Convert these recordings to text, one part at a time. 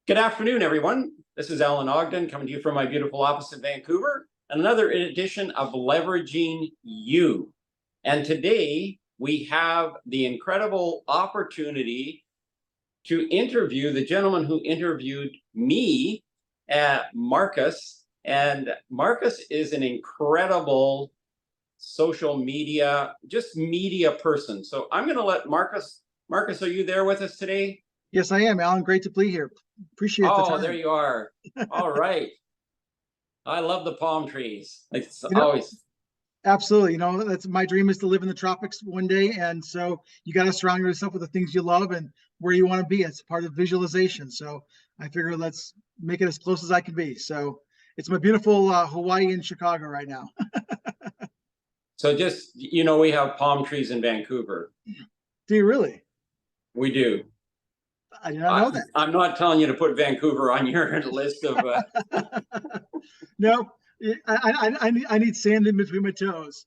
Good afternoon, everyone. This is Alan Ogden coming to you from my beautiful office in Vancouver, and another edition of Leveraging You. And today we have the incredible opportunity to interview the gentleman who interviewed me, Markus. And Markus is an incredible social media, just media person. So I'm going to let Markus, are you there with us today? Yes, I am, Alan. Great to be here. Appreciate the time. Oh, there you are. All right. I love the palm trees. It's always. Absolutely. That's my dream, is to live in the tropics one day. And so you got to surround yourself with the things you love and where you want to be. It's part of visualization. So I figure let's make it as close as I can be. So it's my beautiful Hawaii and Chicago right now. So just, we have palm trees in Vancouver. Do you really? We do. I did not know that. I'm not telling you to put Vancouver on your list of. No, I need sand in between my toes.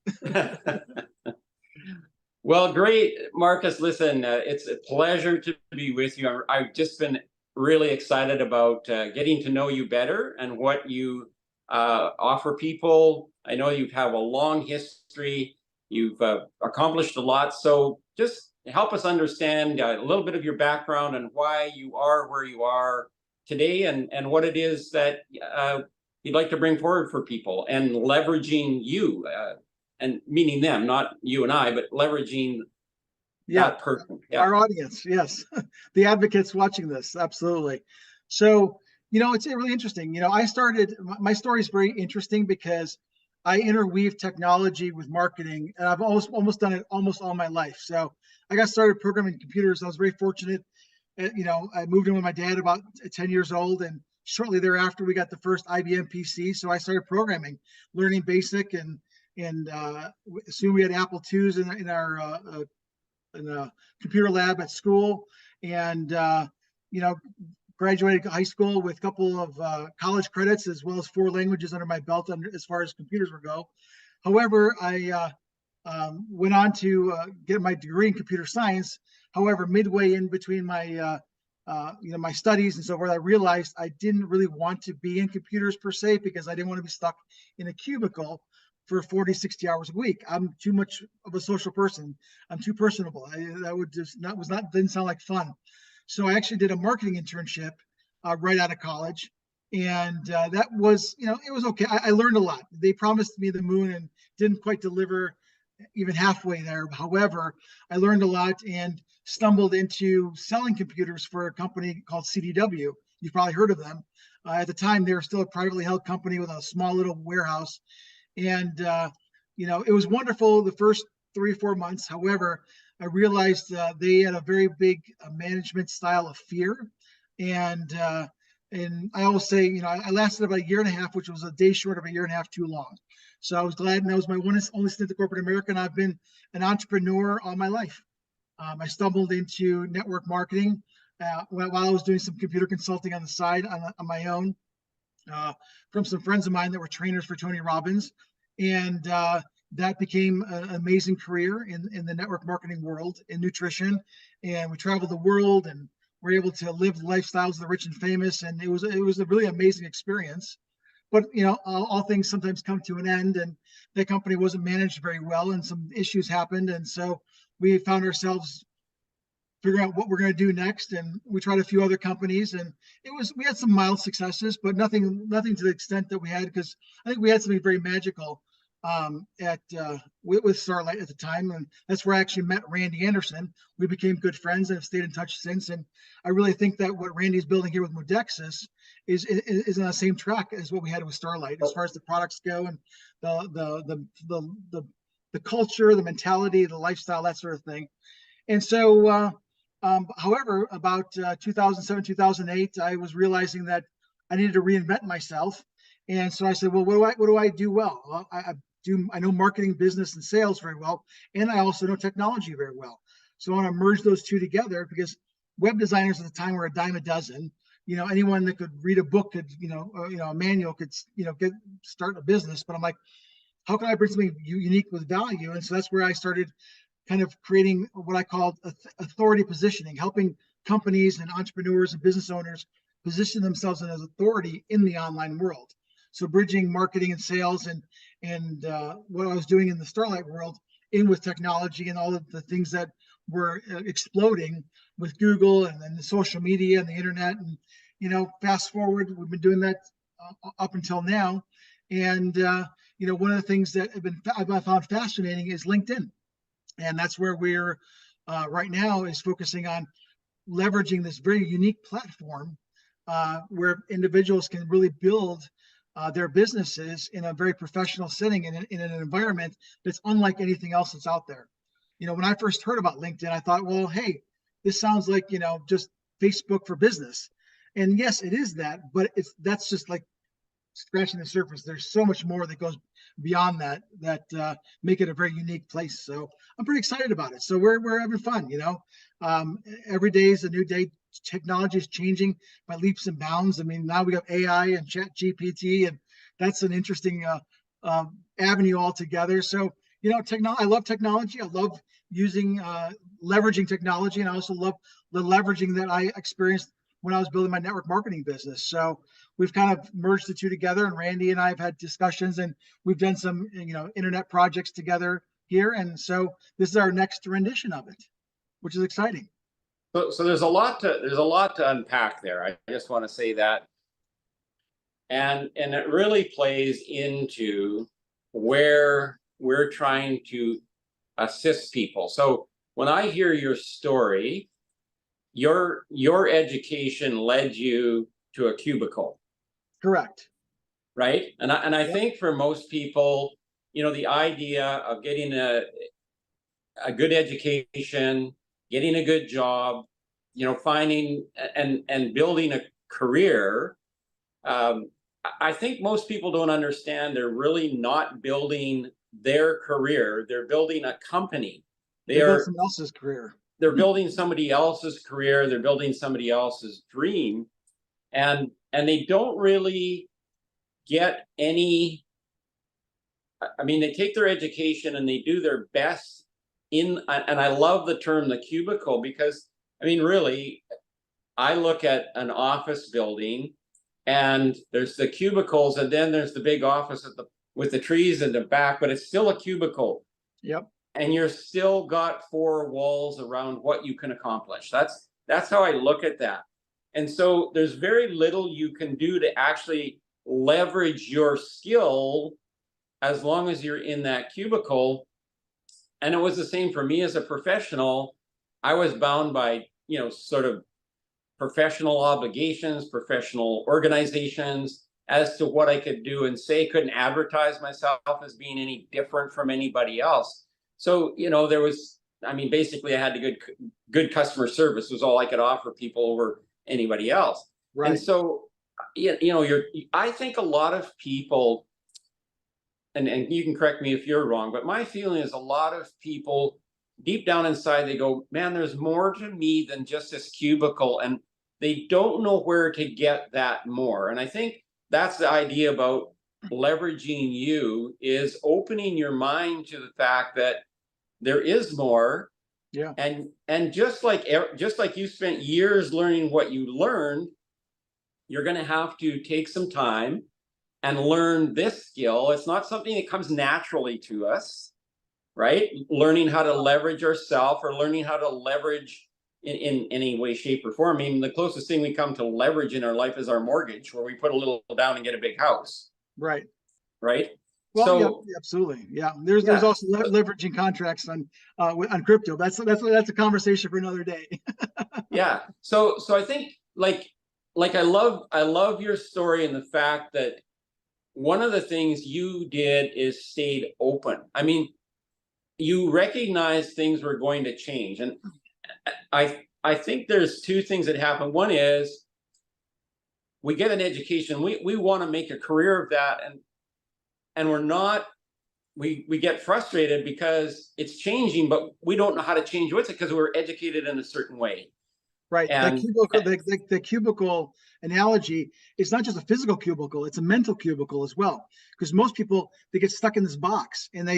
Well, great, Markus. Listen, it's a pleasure to be with you. I've just been really excited about getting to know you better and what you offer people. I know you have a long history. You've accomplished a lot. So just help us understand a little bit of your background and why you are where you are today, and what it is that you'd like to bring forward for people, and leveraging you, and meaning them, not you and I, but leveraging that person. Yeah. Our audience, yes. The advocates watching this, absolutely. So, it's really interesting. My story is very interesting because I interweave technology with marketing, and I've almost done it almost all my life. So I got started programming computers. I was very fortunate. I moved in with my dad about 10 years old, and shortly thereafter we got the first IBM PC. So I started programming, learning BASIC, and soon we had Apple IIs in our computer lab at school, and graduated high school with a couple of college credits, as well as 4 languages under my belt as far as computers would go. However, I went on to get my degree in computer science. However, midway in between my my studies and so forth, I realized I didn't really want to be in computers per se, because I didn't want to be stuck in a cubicle for 40, 60 hours a week. I'm too much of a social person. I'm too personable. Didn't sound like fun. So I actually did a marketing internship right out of college. And that was, it was okay. I learned a lot. They promised me the moon and didn't quite deliver even halfway there. However, I learned a lot and stumbled into selling computers for a company called CDW. You've probably heard of them. At the time, they were still a privately held company with a small little warehouse. And, it was wonderful the first 3 or 4 months. However, I realized they had a very big management style of fear. And I always say, I lasted about 1.5 years, which was a day short of 1.5 years too long. So I was glad, and that was my only stint at corporate America, and I've been an entrepreneur all my life. I stumbled into network marketing while I was doing some computer consulting on the side on my own from some friends of mine that were trainers for Tony Robbins. And that became an amazing career in the network marketing world, in nutrition. And we traveled the world and were able to live lifestyles of the rich and famous. And it was a really amazing experience. But, all things sometimes come to an end, and the company wasn't managed very well, and some issues happened. And so we found ourselves figuring out what we're going to do next. And we tried a few other companies, and we had some mild successes, but nothing to the extent that we had, because I think we had something very magical with Starlight at the time. And that's where I actually met Randy Anderson. We became good friends and have stayed in touch since. And I really think that what Randy's building here with Modexus is on the same track as what we had with Starlight, as far as the products go, and the culture, the mentality, the lifestyle, that sort of thing. And so, however, about 2007, 2008, I was realizing that I needed to reinvent myself. And so I said, well, what do I do well? Well, I know marketing, business, and sales very well, and I also know technology very well. So I want to merge those two together, because web designers at the time were a dime a dozen. Anyone that could read a book could, a manual could, start a business. But I'm like, how can I bring something unique with value? And so that's where I started kind of creating what I called authority positioning, helping companies and entrepreneurs and business owners position themselves as authority in the online world. So bridging marketing and sales and what I was doing in the Starlight world in with technology and all of the things that were exploding with Google and then the social media and the internet. And, you know, fast forward, we've been doing that up until now. And, you know, one of the things that I've found fascinating is LinkedIn. And that's where we're right now is focusing on leveraging this very unique platform where individuals can really build their businesses in a very professional setting and in an environment that's unlike anything else that's out there. You know, when I first heard about LinkedIn, I thought, well, hey, this sounds like, you know, just Facebook for business. And yes, it is that, but that's just like scratching the surface. There's so much more that goes beyond that make it a very unique place. So I'm pretty excited about it. So we're having fun, you know. Every day is a new day. Technology is changing by leaps and bounds. I mean, now we have AI and Chat GPT, and that's an interesting avenue altogether. So, you know, I love technology. I love using leveraging technology, and I also love the leveraging that I experienced when I was building my network marketing business. So we've kind of merged the two together, and Randy and I have had discussions, and we've done some, you know, internet projects together here. And so this is our next rendition of it, which is exciting. So there's a lot to unpack there. I just want to say that, and it really plays into where we're trying to assist people. So when I hear your story, your education led you to a cubicle. Correct. Right. And I Yep. think for most people, you know, the idea of getting a good education, getting a good job, you know, finding and building a career. I think most people don't understand they're really not building their career. They're building a company. They built someone else's career. They're building somebody else's career. They're building somebody else's dream. And they don't really get any, I mean, they take their education and they do their best and I love the term the cubicle, because I mean, really, I look at an office building and there's the cubicles and then there's the big office with the trees in the back, but it's still a cubicle. Yep. And you're still got four walls around what you can accomplish. That's how I look at that. And so there's very little you can do to actually leverage your skill as long as you're in that cubicle. And it was the same for me as a professional. I was bound by, you know, sort of professional obligations, professional organizations as to what I could do and say. Couldn't advertise myself as being any different from anybody else. So, you know, there was, I mean, basically I had good customer service was all I could offer people over anybody else. Right. And so, you know, I think a lot of people, and you can correct me if you're wrong, but my feeling is a lot of people deep down inside, they go, man, there's more to me than just this cubicle. And they don't know where to get that more. And I think that's the idea about leveraging you, is opening your mind to the fact that there is more. Yeah. And just like you spent years learning what you learned, you're going to have to take some time and learn this skill. It's not something that comes naturally to us, right? Learning how to leverage ourselves, or learning how to leverage in any way, shape, or form. I mean, the closest thing we come to leverage in our life is our mortgage, where we put a little down and get a big house. Right. Right. Well, so, yeah, absolutely. Yeah. There's also leveraging contracts on crypto. That's a conversation for another day. Yeah. So I think like I love your story, and the fact that one of the things you did is stayed open. I mean, you recognized things were going to change. And I think there's two things that happen. One is we get an education. We want to make a career of that. And we're not, we get frustrated because it's changing, but we don't know how to change with it because we're educated in a certain way. Right. And the cubicle analogy is not just a physical cubicle, it's a mental cubicle as well. Because most people, they get stuck in this box, and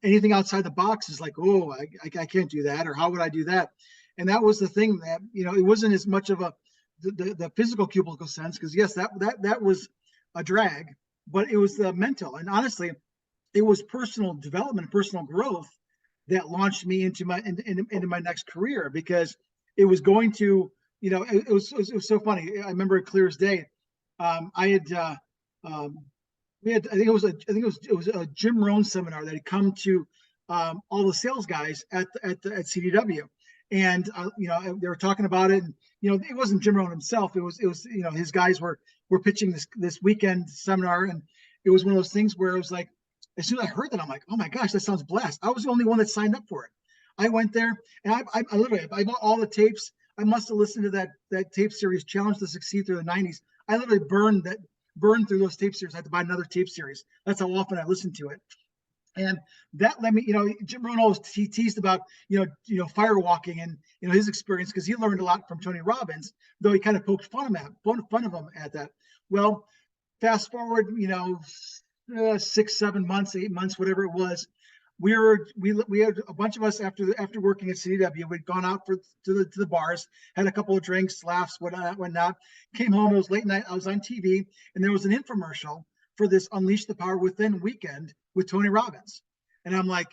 anything outside the box is like, oh, I can't do that, or how would I do that? And that was the thing, that, you know, it wasn't as much of a the physical cubicle sense, because yes, that was a drag, but it was the mental. And honestly, it was personal development, personal growth that launched me into my next career, because it was going to, it was so funny. I remember it clear as day. I had we had, I think it was a Jim Rohn seminar that had come to all the sales guys at CDW, and they were talking about it. And it wasn't Jim Rohn himself. It was his guys were pitching this weekend seminar, and it was one of those things where it was like, as soon as I heard that, I'm like, oh my gosh, that sounds blast. I was the only one that signed up for it. I went there, and I literally I bought all the tapes. I must have listened to that tape series, Challenge to Succeed, through the 90s. I literally burned through those tape series. I had to buy another tape series. That's how often I listened to it. And that led me, Jim Rohn always teased about, firewalking and, his experience, because he learned a lot from Tony Robbins, though he kind of poked fun of him at that. Well, fast forward, 6, 7 months, 8 months, whatever it was, we had a bunch of us after working at CDW. We'd gone out to the bars, had a couple of drinks, laughs, whatnot. Came home. It was late night. I was on TV, and there was an infomercial for this Unleash the Power Within weekend with Tony Robbins. And I'm like,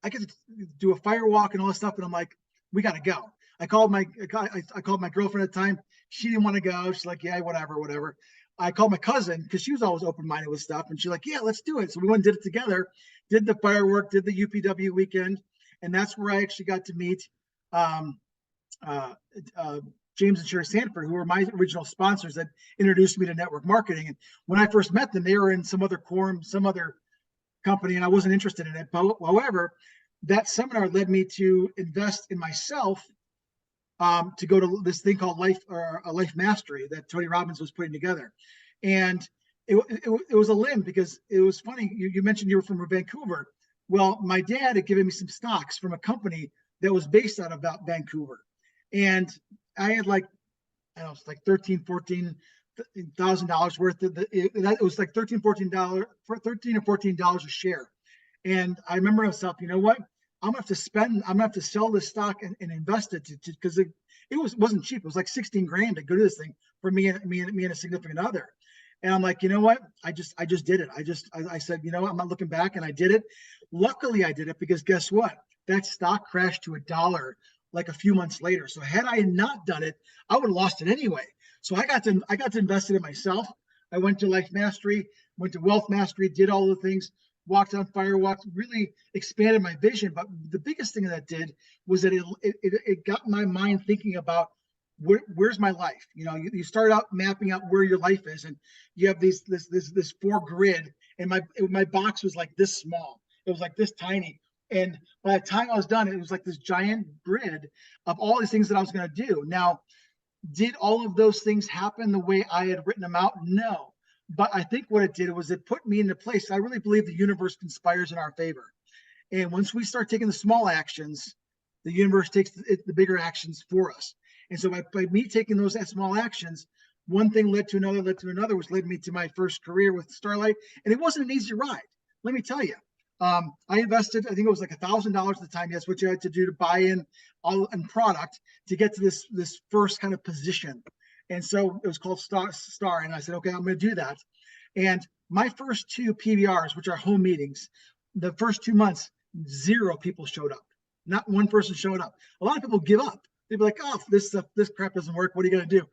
I could do a fire walk and all this stuff, and I'm like, we got to go. I called my girlfriend at the time. She didn't want to go. She's like, yeah, whatever. I called my cousin, because she was always open-minded with stuff, and she's like, yeah, let's do it. So we went and did it together, did the firework, did the UPW weekend, and that's where I actually got to meet James and Sherry Sanford, who were my original sponsors that introduced me to network marketing. And when I first met them, they were in some other company, and I wasn't interested in it. But however, that seminar led me to invest in myself, to go to this thing called Life Mastery that Tony Robbins was putting together. And it was a limb, because it was funny. You mentioned you were from Vancouver. Well, my dad had given me some stocks from a company that was based out of Vancouver. And I had like 13, $14,000 worth of it was like $13 or $14 a share. And I remember myself, you know what? I'm gonna have to sell this stock and invest it because it wasn't cheap. It was like 16 grand to go to this thing for me and a significant other. And I'm like, you know what? I just did it. I said, I'm not looking back, and I did it. Luckily, I did it, because guess what? That stock crashed to $1 like a few months later. So had I not done it, I would have lost it anyway. So I got to invest in it myself. I went to Life Mastery, went to Wealth Mastery, did all the things, walked on firewalks, really expanded my vision. But the biggest thing that did was that it got my mind thinking about where's my life. You start out mapping out where your life is, and you have this 4 grid, and my box was like this small. It was like this tiny. And by the time I was done, it was like this giant grid of all these things that I was going to do. Now, did all of those things happen the way I had written them out? No. But I think what it did was it put me into place. I really believe the universe conspires in our favor. And once we start taking the small actions, the universe takes the bigger actions for us. And so by me taking those small actions, one thing led to another, which led me to my first career with Starlight. And it wasn't an easy ride, let me tell you. I invested, I think it was like $1,000 at the time. That's what you had to do to buy in all in product to get to this first kind of position. And so it was called Star. And I said, okay, I'm going to do that. And my first 2 PBRs, which are home meetings, the first 2 months, 0 people showed up. Not one person showed up. A lot of people give up. They'd be like, oh, this crap doesn't work. What are you going to do?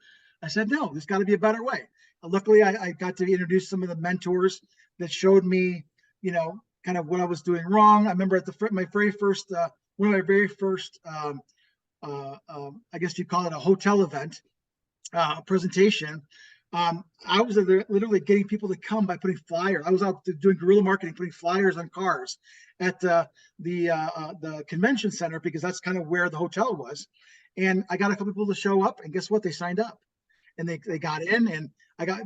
I said, no, there's got to be a better way. Luckily, I got to introduce some of the mentors that showed me, kind of what I was doing wrong. I remember at one of my very first, I guess you call it a hotel event presentation. I was literally getting people to come by putting flyers. I was out doing guerrilla marketing, putting flyers on cars at the convention center, because that's kind of where the hotel was. And I got a couple people to show up, and guess what? They signed up, and they got in, and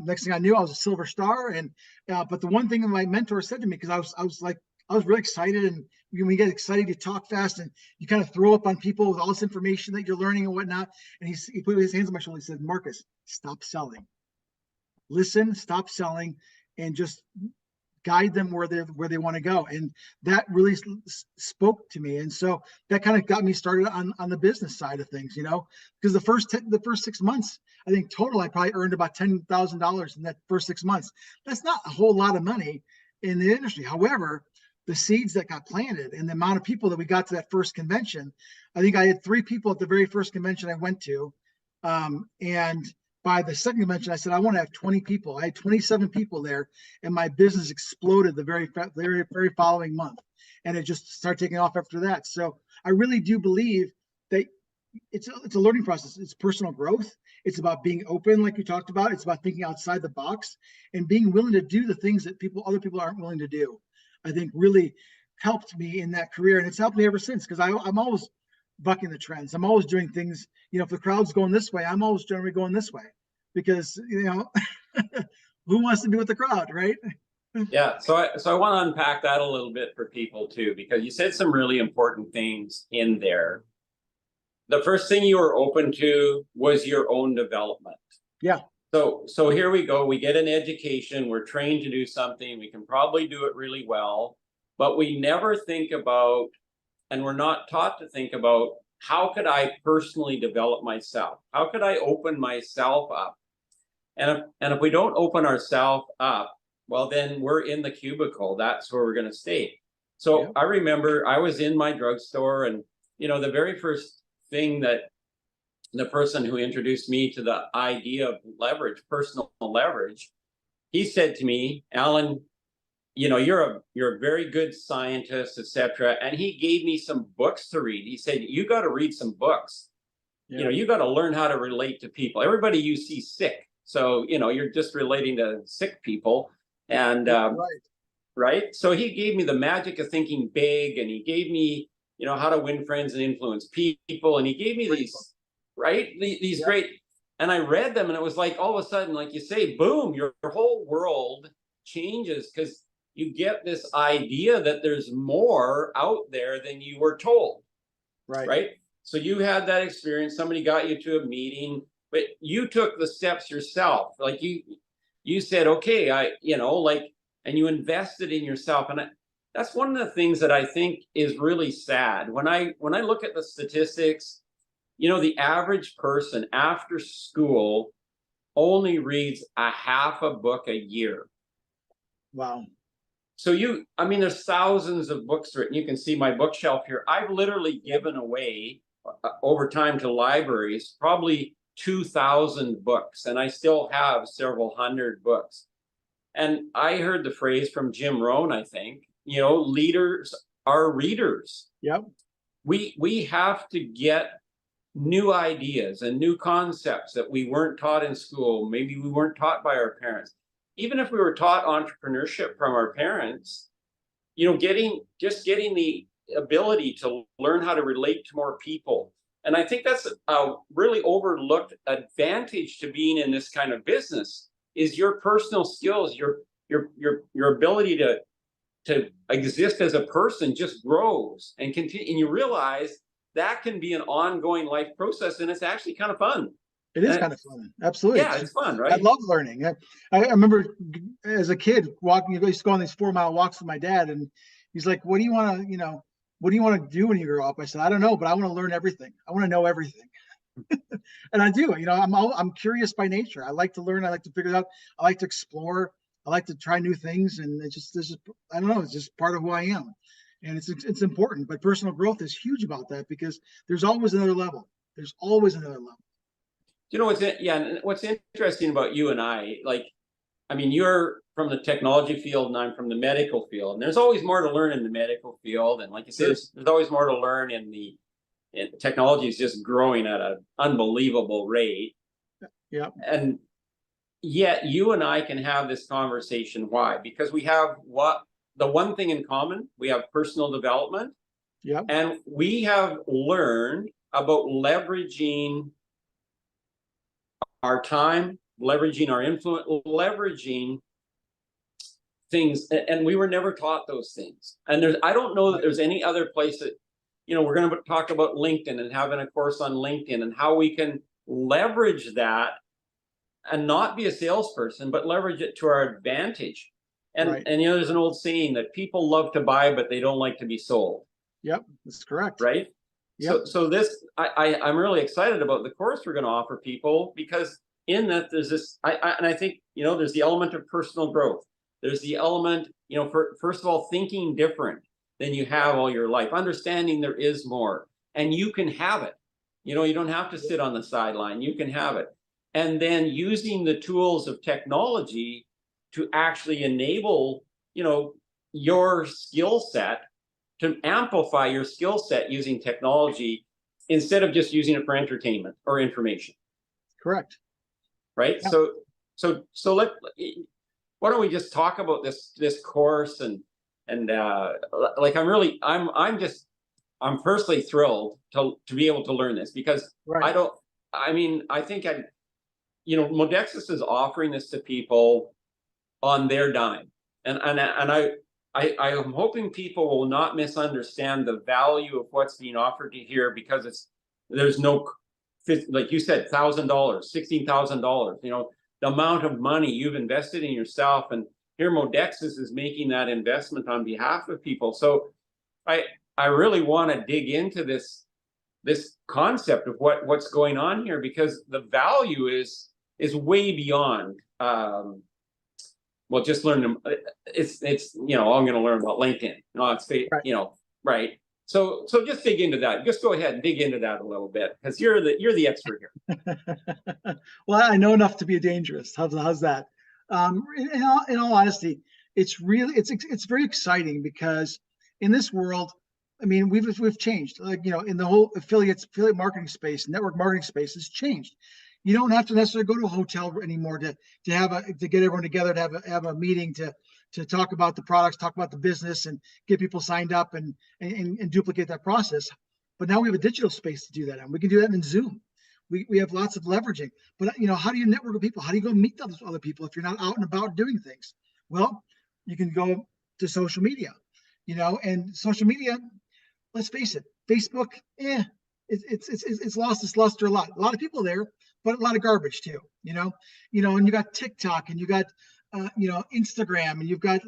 next thing I knew, I was a silver star. And but the one thing that my mentor said to me, because I was really excited, and when you get excited, you talk fast, and you kind of throw up on people with all this information that you're learning and whatnot. And he put his hands on my shoulder. He said, Markus, stop selling. Listen, stop selling, and just guide them where they want to go. And that really spoke to me. And so that kind of got me started on the business side of things, because the first 6 months, I think total, I probably earned about $10,000 in that first 6 months. That's not a whole lot of money in the industry. However, the seeds that got planted and the amount of people that we got to that first convention, I think I had 3 people at the very first convention I went to. And by the second convention, I said, I want to have 20 people. I had 27 people there, and my business exploded the very following month. And it just started taking off after that. So I really do believe that it's a learning process. It's personal growth. It's about being open, like you talked about. It's about thinking outside the box and being willing to do the things that other people aren't willing to do. I think really helped me in that career. And it's helped me ever since, because I'm always bucking the trends. I'm always doing things, if the crowd's going this way, I'm always generally going this way, because, who wants to be with the crowd, right? Yeah. So I want to unpack that a little bit for people too, because you said some really important things in there. The first thing you were open to was your own development. Yeah. So here we go. We get an education. We're trained to do something. We can probably do it really well, but we never think about, and we're not taught to think about, how could I personally develop myself? How could I open myself up? And if we don't open ourselves up, well, then we're in the cubicle. That's where we're going to stay. So yeah. I remember I was in my drugstore, and the very first thing that the person who introduced me to the idea of leverage, personal leverage, he said to me, Alan, you're a very good scientist, etc. And he gave me some books to read. He said, you got to read some books. Yeah. You got to learn how to relate to people. Everybody you see sick. So, you're just relating to sick people. And right. So he gave me the magic of thinking big, and he gave me, how to win friends and influence people. And he gave me these great, and I read them, and it was like, all of a sudden, like you say, boom, your whole world changes, because you get this idea that there's more out there than you were told. Right. So you had that experience. Somebody got you to a meeting, but you took the steps yourself. Like you said, okay, and you invested in yourself. And that's one of the things that I think is really sad. When I look at the statistics, the average person after school only reads a half a book a year. Wow. So there's thousands of books written. You can see my bookshelf here. I've literally given away over time to libraries probably 2,000 books, and I still have several hundred books. And I heard the phrase from Jim Rohn, I think, leaders are readers. Yep. We have to get new ideas and new concepts that we weren't taught in school. Maybe we weren't taught by our parents. Even if we were taught entrepreneurship from our parents, getting the ability to learn how to relate to more people. And I think that's a really overlooked advantage to being in this kind of business, is your personal skills, your ability to exist as a person just grows and continue. And you realize that can be an ongoing life process, and it's actually kind of fun. It is kind of fun. Absolutely. Yeah, it's fun, right? I love learning. I remember as a kid walking, I used to go on these 4-mile walks with my dad, and he's like, what do you want to do when you grow up? I said, I don't know, but I want to learn everything. I want to know everything. And I do. I'm curious by nature. I like to learn. I like to figure it out. I like to explore. I like to try new things. And I don't know, it's just part of who I am. And it's important. But personal growth is huge about that, because there's always another level. There's always another level. What's interesting about you and I, you're from the technology field and I'm from the medical field, and there's always more to learn in the medical field. And like you said, there's always more to learn in technology is just growing at an unbelievable rate. Yeah. And yet you and I can have this conversation. Why? Because we have the one thing in common. We have personal development. Yeah. And we have learned about leveraging our time, leveraging our influence, leveraging things, and we were never taught those things. And I don't know that there's any other place that, we're going to talk about LinkedIn and having a course on LinkedIn and how we can leverage that and not be a salesperson, but leverage it to our advantage. Right. And there's an old saying that people love to buy, but they don't like to be sold. Yep. That's correct. Right? Yep. So this I'm really excited about the course we're going to offer people, because in that there's this and I think, there's the element of personal growth. There's the element, first of all, thinking different than you have all your life, understanding there is more, and you can have it. You don't have to sit on the sideline, you can have it. And then using the tools of technology to actually enable, your skill set, to amplify your skill set using technology instead of just using it for entertainment or information. Correct. Right. Yeah. So why don't we just talk about this course, and like I'm personally thrilled to be able to learn this, because Right. I think Modexus is offering this to people on their dime, and I am hoping people will not misunderstand the value of what's being offered to here, because there's no, like you said, $1,000, $16,000, the amount of money you've invested in yourself, and here Modexus is making that investment on behalf of people. So I really want to dig into this concept of what's going on here, because the value is way beyond well, just learn them. It's I'm going to learn about LinkedIn. Right. Right. So just dig into that. Just go ahead and dig into that a little bit, because you're the expert here. Well, I know enough to be dangerous. How's that? In all honesty, it's very exciting, because in this world, I mean, we've changed. Like, in the whole affiliate marketing space, network marketing space has changed. You don't have to necessarily go to a hotel anymore to get everyone together to have a meeting to talk about the products, talk about the business, and get people signed up and duplicate that process. But now we have a digital space to do that, and we can do that in Zoom. We have lots of leveraging. But how do you network with people? How do you go meet those other people if you're not out and about doing things? Well, you can go to social media, and social media. Let's face it, Facebook, it's lost its luster a lot. A lot of people there, but a lot of garbage too. And you got TikTok, and you got Instagram, and you've got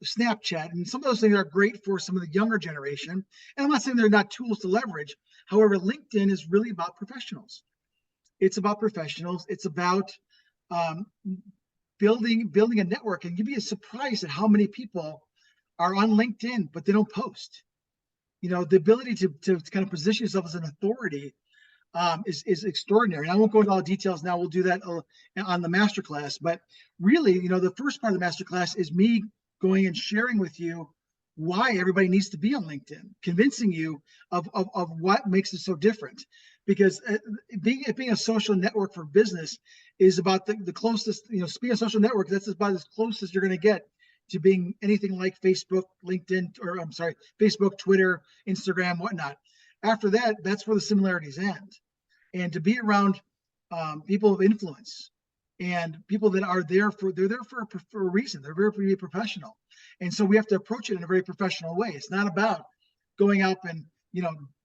Snapchat, and some of those things are great for some of the younger generation. And I'm not saying they're not tools to leverage. However, LinkedIn is really about professionals. It's about professionals. It's about building a network, and you'd be surprised at how many people are on LinkedIn, but they don't post. The ability to kind of position yourself as an authority is extraordinary. And I won't go into all the details now. We'll do that on the masterclass. But really, the first part of the masterclass is me going and sharing with you why everybody needs to be on LinkedIn, convincing you of what makes it so different. Because being a social network for business is about the closest, being a social network, that's about as close as you're going to get to being anything like Facebook, LinkedIn, or I'm sorry, Facebook, Twitter, Instagram, whatnot. After that, that's where the similarities end. And to be around people of influence and people that are they're there for a reason. They're there for be professional. And so we have to approach it in a very professional way. It's not about going out and,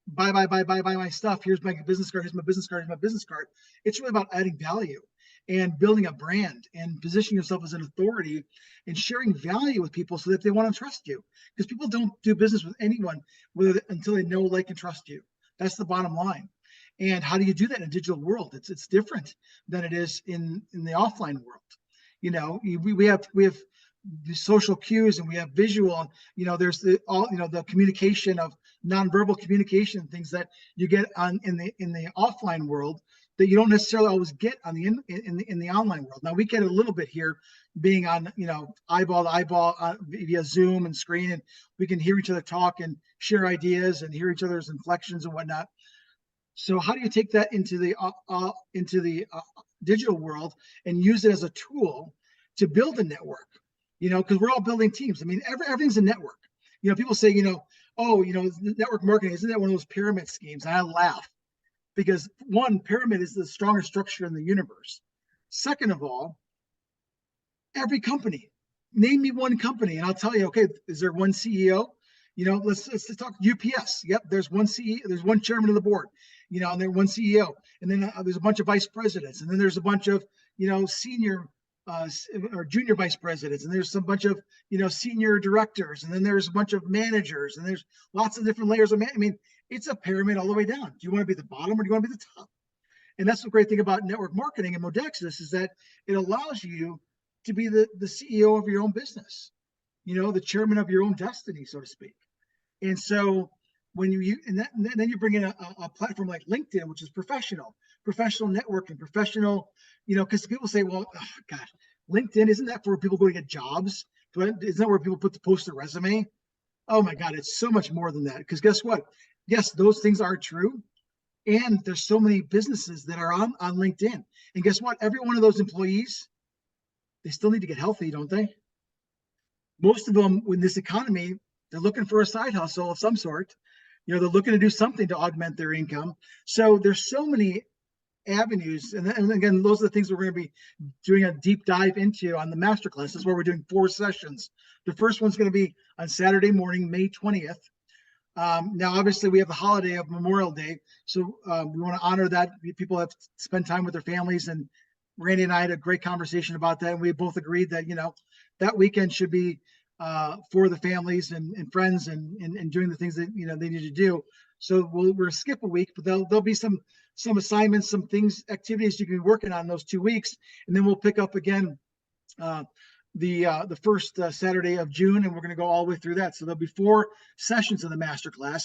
buy my stuff. Here's my business card. Here's my business card. Here's my business card. It's really about adding value and building a brand and positioning yourself as an authority and sharing value with people so that they want to trust you. Because people don't do business with anyone until they know, like, and trust you. That's the bottom line. And how do you do that in a digital world? It's different than it is in the offline world. We have the social cues, and we have visual. There's the communication of nonverbal communication, things that you get in the offline world that you don't necessarily always get on in the online world. Now we get a little bit here, being on eyeball to eyeball via Zoom and screen, and we can hear each other talk and share ideas and hear each other's inflections and whatnot. So how do you take that into the digital world and use it as a tool to build a network? Because we're all building teams. I mean, everything's a network. People say, network marketing, isn't that one of those pyramid schemes? And I laugh, because one, pyramid is the strongest structure in the universe. Second of all, every company, name me one company, and I'll tell you, okay, is there one CEO? Let's talk UPS. Yep, there's one CEO, there's one chairman of the board, and there's one CEO, and then there's a bunch of vice presidents, and then there's a bunch of senior or junior vice presidents, and there's some bunch of senior directors, and then there's a bunch of managers, and there's lots of different layers of I mean, it's a pyramid all the way down. Do you want to be the bottom or do you want to be the top? And that's the great thing about network marketing and Modexus is that it allows you to be the CEO of your own business, the chairman of your own destiny, so to speak. And so when and then you bring in a platform like LinkedIn, which is professional networking, professional, because people say, well, oh, God, LinkedIn, isn't that for people going to get jobs? Isn't that where people post their resume? Oh my God, it's so much more than that. Because guess what? Yes, those things are true. And there's so many businesses that are on LinkedIn. And guess what? Every one of those employees, they still need to get healthy, don't they? Most of them, in this economy, they're looking for a side hustle of some sort. They're looking to do something to augment their income. So there's so many avenues. And again, those are the things we're going to be doing a deep dive into on the masterclass. This is where we're doing 4 sessions. The first one's going to be on Saturday morning, May 20th. Now, obviously, we have the holiday of Memorial Day, so we want to honor that. People have spent time with their families, and Randy and I had a great conversation about that, and we both agreed that that weekend should be for the families and friends and doing the things that they need to do. So we'll skip a week, but there'll be some assignments, some things, activities you can be working on those 2 weeks, and then we'll pick up again the first Saturday of June, and we're going to go all the way through that. So there'll be 4 sessions of the masterclass.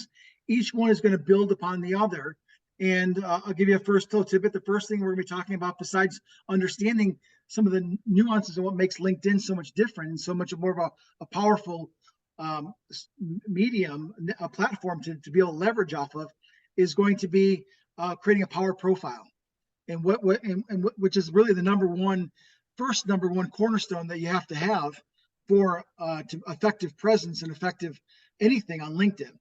Each one is going to build upon the other. And I'll give you a first tidbit. The first thing we're going to be talking about, besides understanding some of the nuances of what makes LinkedIn so much different and so much more of a powerful medium, a platform to be able to leverage off of, is going to be creating a power profile, and which is really the number one cornerstone that you have to have for to effective presence and effective anything on LinkedIn.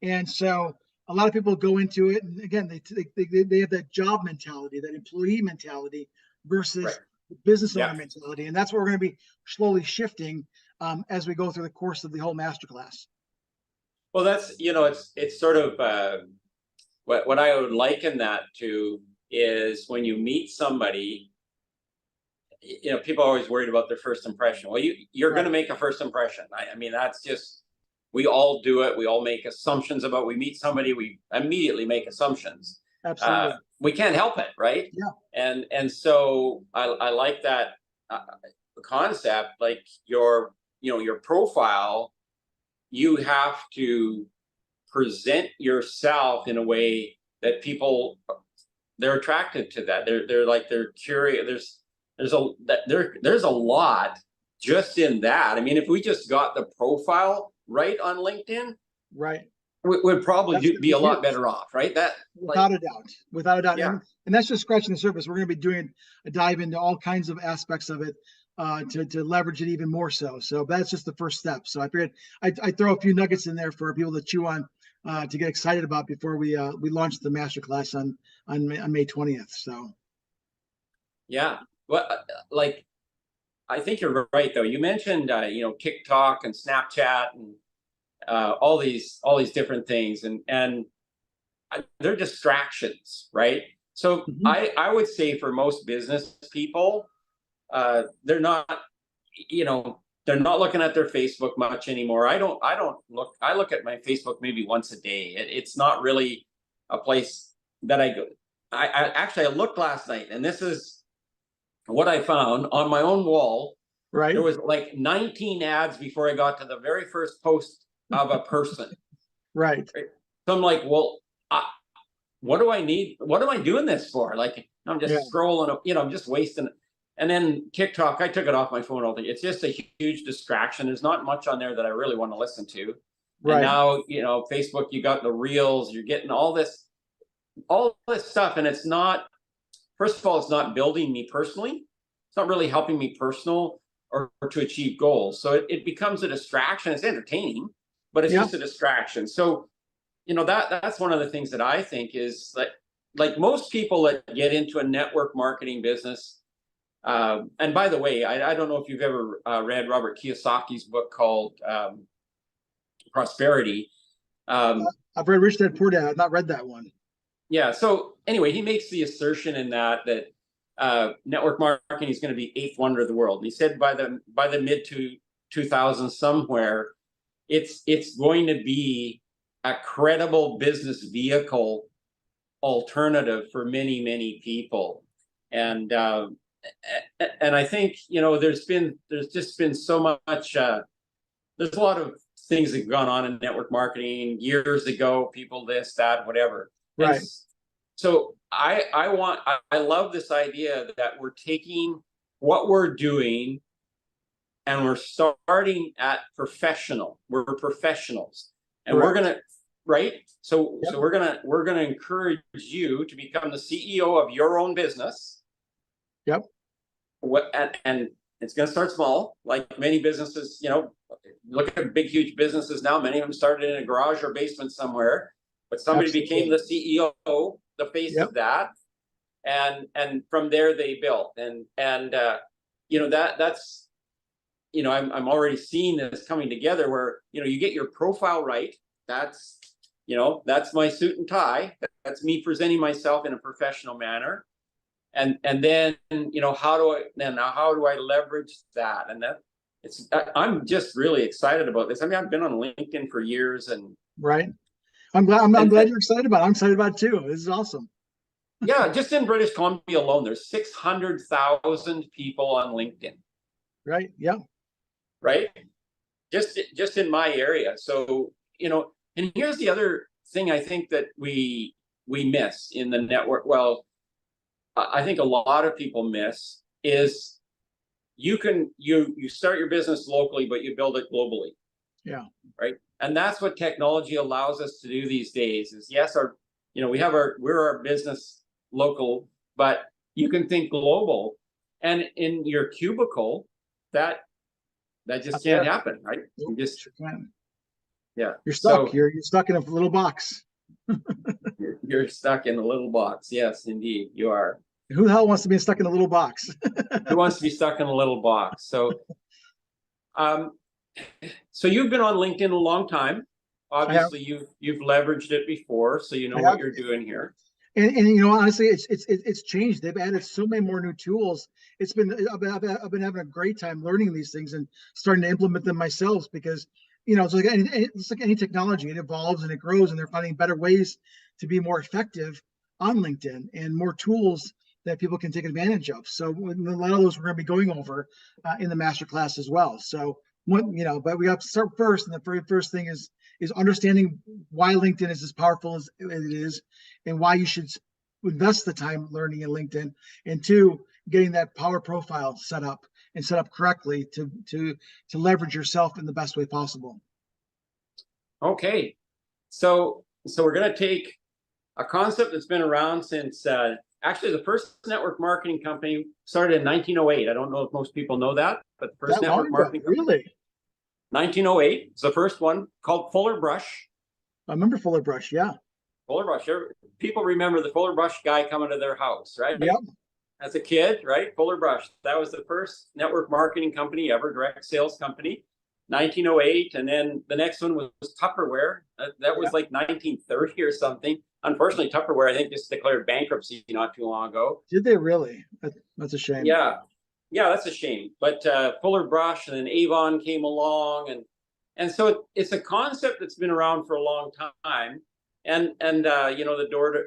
And so a lot of people go into it, and again, they have that job mentality, that employee mentality versus business owner mentality, and that's what we're going to be slowly shifting as we go through the course of the whole masterclass. Well, that's it's sort of what I would liken that to is when you meet somebody. People are always worried about their first impression. Well, you're going to make a first impression. I mean, that's just, we all do it. We all make assumptions about, we meet somebody, we immediately make assumptions. Absolutely. We can't help it, right? Yeah. And so I like that concept, like your profile, you have to present yourself in a way that people, they're attracted to that. They're curious. There's a lot just in that. I mean, if we just got the profile right on LinkedIn, we'd probably be a lot better off, right? Without a doubt. Yeah. And that's just scratching the surface. We're going to be doing a dive into all kinds of aspects of it to leverage it even more so. So that's just the first step. So I figured I'd throw a few nuggets in there for people to chew on, to get excited about before we launch the masterclass on May 20th. So. Yeah. Well, I think you're right, though. You mentioned, TikTok and Snapchat and all these different things, and they're distractions, right? So I would say for most business people, they're not looking at their Facebook much anymore. I look at my Facebook maybe once a day. It's not really a place that I go. I looked last night, and this is what I found on my own wall. There was like 19 ads before I got to the very first post of a person. Right. So I'm like, well, what do I need? What am I doing this for? Like, I'm just scrolling, I'm just wasting it. And then TikTok, I took it off my phone all day. It's just a huge distraction. There's not much on there that I really want to listen to. And now, Facebook, you got the reels, you're getting all this stuff. And it's not, first of all, it's not building me personally. It's not really helping me personal or to achieve goals. So it becomes a distraction. It's entertaining, but it's just a distraction. So, that's one of the things that I think is like most people that get into a network marketing business. And by the way, I don't know if you've ever read Robert Kiyosaki's book called Prosperity. I've read Rich Dad Poor Dad. I've not read that one. Yeah. So anyway, he makes the assertion in that network marketing is going to be eighth wonder of the world. And he said by the mid 2000s somewhere, it's going to be a credible business vehicle alternative for many people. And I think, you know, there's just been so much, there's a lot of things that have gone on in network marketing years ago, people this, that, whatever. Right. And so I love this idea that we're taking what we're doing and we're starting at professional. We're professionals, and Correct. we're gonna, right? So Yep. so we're gonna encourage you to become the CEO of your own business. Yep. And it's going to start small, like many businesses. You know, look at big, huge businesses now. Many of them started in a garage or basement somewhere, but somebody became the CEO, the face of that, and from there they built. And you know, that's, you know, I'm already seeing this coming together where, you know, you get your profile right. That's, you know, that's my suit and tie. That's me presenting myself in a professional manner. And then, you know, how do I leverage that? And I'm just really excited about this. I mean, I've been on LinkedIn for years, and right. I'm glad you're excited about it. I'm excited about it too. This is awesome. Yeah, just in British Columbia alone, there's 600,000 people on LinkedIn. Right. Yeah. Right. Just in my area. So, you know, and here's the other thing I think that we miss in the network. Well, I think a lot of people miss is you start your business locally, but you build it globally. Yeah. Right. And that's what technology allows us to do these days is, yes, we're our business local, but you can think global. And in your cubicle, that just can't happen, right? You just sure can. Yeah. You're stuck. So You're stuck in a little box. you're stuck in a little box. Yes, indeed, you are. Who the hell wants to be stuck in a little box? Who wants to be stuck in a little box? So, so you've been on LinkedIn a long time. Obviously, you've leveraged it before, so you know what you're doing here. And you know, honestly, it's changed. They've added so many more new tools. I've been having a great time learning these things and starting to implement them myself, because, you know, it's like any technology. It evolves and it grows, and they're finding better ways to be more effective on LinkedIn and more tools that people can take advantage of. So a lot of those we're going to be going over in the masterclass as well. So but we have to start first, and the very first thing is understanding why LinkedIn is as powerful as it is, and why you should invest the time learning in LinkedIn. And two, getting that power profile set up correctly to leverage yourself in the best way possible. Okay, so we're going to take a concept that's been around since actually the first network marketing company started in 1908. I don't know if most people know that, but the first network marketing company, really, 1908 is the first one, called Fuller Brush. I remember Fuller Brush. Yeah, Fuller Brush. People remember the Fuller Brush guy coming to their house, right? Yep. As a kid, right? Fuller Brush. That was the first network marketing company ever, direct sales company, 1908. And then the next one was Tupperware. That was like 1930 or something. Unfortunately, Tupperware, I think, just declared bankruptcy not too long ago. Did they really? That's a shame. Yeah, that's a shame. But Fuller Brush, and then Avon came along, and so it's a concept that's been around for a long time, and you know, the door to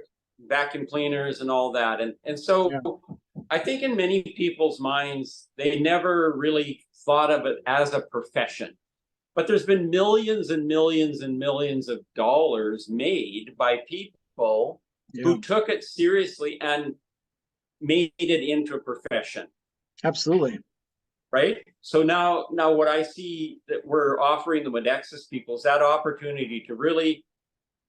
vacuum cleaners and all that, and so I think in many people's minds they never really thought of it as a profession. But there's been millions and millions and millions of dollars made by people who took it seriously and made it into a profession. Absolutely. Right. So now what I see that we're offering the Modexus people is that opportunity to really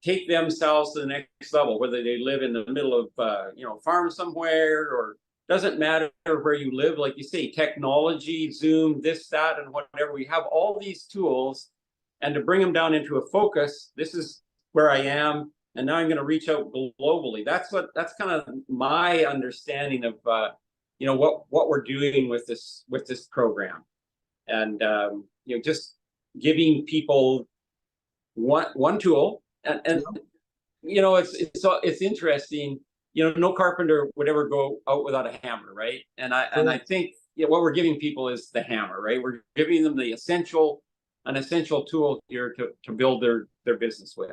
take themselves to the next level, whether they live in the middle of farm somewhere, or doesn't matter where you live. Like you say, technology, Zoom, this, that, and whatever. We have all these tools, and to bring them down into a focus. This is where I am, and now I'm going to reach out globally. That's kind of my understanding of what we're doing with this program, and just giving people one tool, and you know, it's interesting. no carpenter would ever go out without a hammer, right? And I think what we're giving people is the hammer, right? We're giving them an essential tool here to build their business with.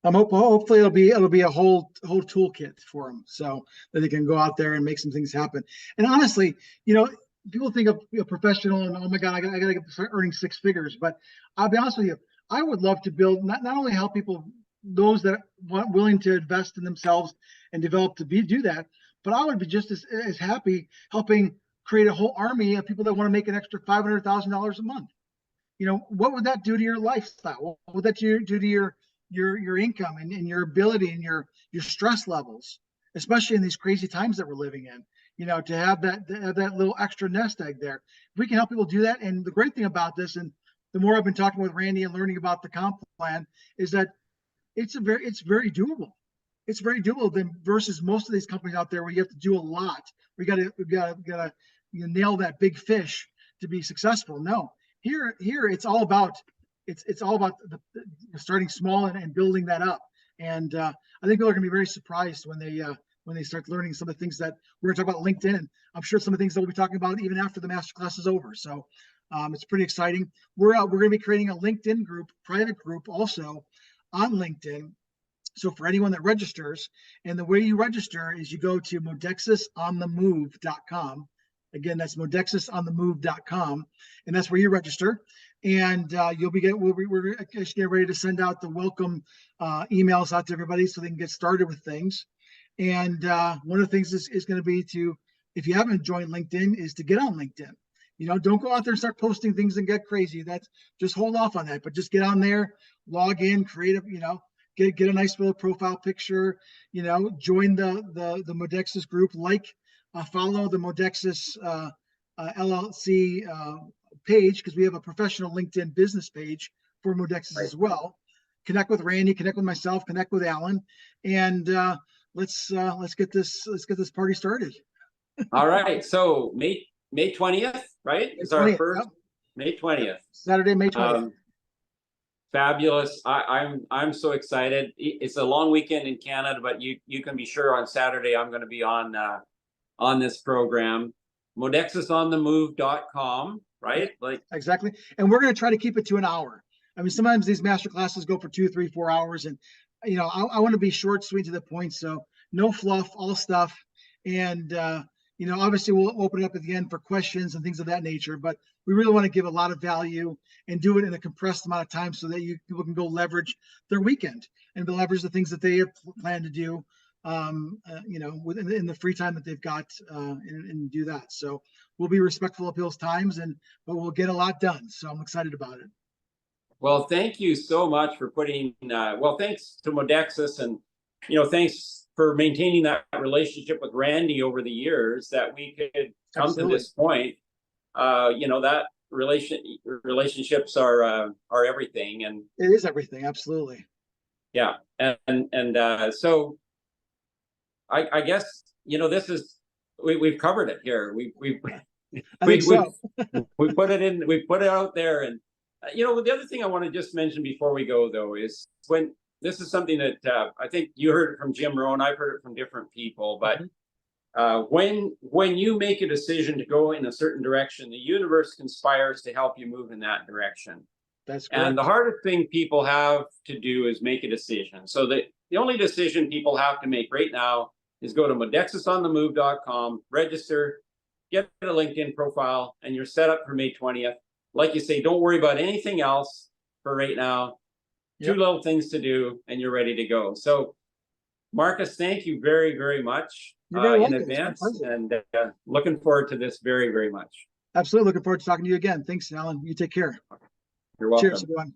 Hopefully it'll be a whole toolkit for them, so that they can go out there and make some things happen. And honestly, people think of a professional and, oh my God, I gotta start earning six figures. But I'll be honest with you, I would love to build not only help people, those that want willing to invest in themselves and develop to do that, but I would be just as happy helping create a whole army of people that want to make an extra $500,000 a month. What would that do to your lifestyle? What would that do to your income and your ability and your stress levels, especially in these crazy times that we're living in? To have that little extra nest egg there. If we can help people do that, and the great thing about this, and the more I've been talking with Randy and learning about the comp plan, is that it's very doable. It's very doable than versus most of these companies out there where you have to do a lot. We gotta nail that big fish to be successful. No, here it's all about the starting small and building that up. And I think people are gonna be very surprised when they start learning some of the things that we're gonna talk about LinkedIn. And I'm sure some of the things that we'll be talking about even after the masterclass is over. So it's pretty exciting. We're gonna be creating a LinkedIn group, private group also on LinkedIn. So for anyone that registers, and the way you register is you go to modexusonthemove.com. Again, that's modexusonthemove.com, and that's where you register. And we're getting ready to send out the welcome emails out to everybody so they can get started with things. And one of the things is going to be if you haven't joined LinkedIn, is to get on LinkedIn. Don't go out there and start posting things and get crazy. Just hold off on that, but just get on there, log in, create get a nice little profile picture, join the Modexus group, follow the Modexus LLC page, because we have a professional LinkedIn business page for Modexus as well. Connect with Randy, connect with myself, connect with Alan, and let's get this party started. All right. So May 20th, right? Is our first May 20th. Saturday, May 20th. Fabulous. I'm so excited. It's a long weekend in Canada, but you can be sure on Saturday I'm going to be on this program. Modexusonthemove.com, right? Exactly. And we're going to try to keep it to an hour. I mean, sometimes these master classes go for 2, 3, 4 hours, and I want to be short, sweet, to the point. So no fluff, all stuff. And obviously we'll open it up at the end for questions and things of that nature, but we really want to give a lot of value and do it in a compressed amount of time so that people can go leverage their weekend and leverage the things that they have planned to do, in the free time that they've got, and do that. So we'll be respectful of people's times, but we'll get a lot done. So I'm excited about it. Well, thank you so much for thanks to Modexus, and, thanks for maintaining that relationship with Randy over the years, that we could come to this point. That relationships are everything, and it is everything. Absolutely. Yeah. And so I guess, this is, we've covered it here. We put it in, we put it out there. And, the other thing I want to just mention before we go, though, is when this is something that I think you heard it from Jim Rohn, I've heard it from different people, but when you make a decision to go in a certain direction, the universe conspires to help you move in that direction. That's correct. And the hardest thing people have to do is make a decision. So the only decision people have to make right now is go to modexusonthemove.com, register, get a LinkedIn profile, and you're set up for May 20th. Like you say, don't worry about anything else for right now. Yep. 2 little things to do, and you're ready to go. So, Markus, thank you very, very much in advance, and looking forward to this very, very much. Absolutely. Looking forward to talking to you again. Thanks, Alan. You take care. You're welcome. Cheers, everyone.